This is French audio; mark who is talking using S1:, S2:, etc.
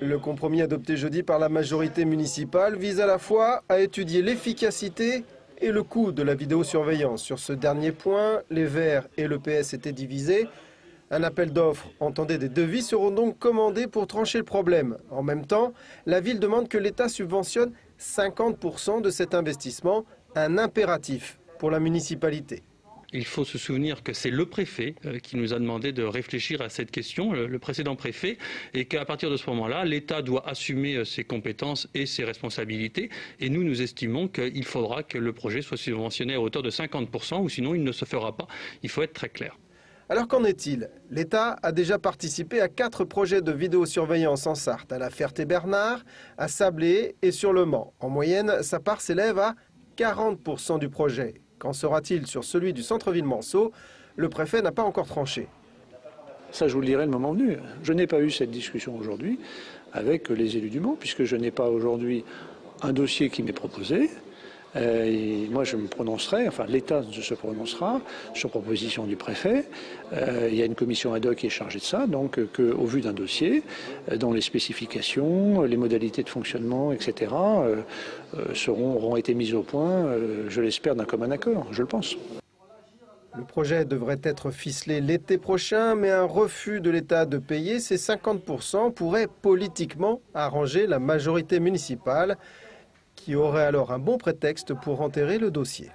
S1: Le compromis adopté jeudi par la majorité municipale vise à la fois à étudier l'efficacité et le coût de la vidéosurveillance. Sur ce dernier point, les Verts et le PS étaient divisés. Un appel d'offres, entendez des devis, seront donc commandés pour trancher le problème. En même temps, la ville demande que l'État subventionne 50% de cet investissement, un impératif pour la municipalité.
S2: Il faut se souvenir que c'est le préfet qui nous a demandé de réfléchir à cette question, le précédent préfet, et qu'à partir de ce moment-là, l'État doit assumer ses compétences et ses responsabilités. Et nous estimons qu'il faudra que le projet soit subventionné à hauteur de 50%, ou sinon il ne se fera pas. Il faut être très clair.
S1: Alors qu'en est-il? L'État a déjà participé à 4 projets de vidéosurveillance en Sarthe, à la Ferté-Bernard, à Sablé et sur le Mans. En moyenne, sa part s'élève à 40% du projet. Qu'en sera-t-il sur celui du centre-ville Manceau? Le préfet n'a pas encore tranché.
S3: Ça, je vous le dirai le moment venu. Je n'ai pas eu cette discussion aujourd'hui avec les élus du Mans, puisque je n'ai pas aujourd'hui un dossier qui m'est proposé. Et moi, je me prononcerai, enfin l'État se prononcera sur proposition du préfet. Il y a une commission ad hoc qui est chargée de ça, donc qu'au vu d'un dossier, dont les spécifications, les modalités de fonctionnement, etc., auront été mises au point, je l'espère, d'un commun accord, je le pense.
S1: Le projet devrait être ficelé l'été prochain, mais un refus de l'État de payer ces 50% pourrait politiquement arranger la majorité municipale, qui aurait alors un bon prétexte pour enterrer le dossier.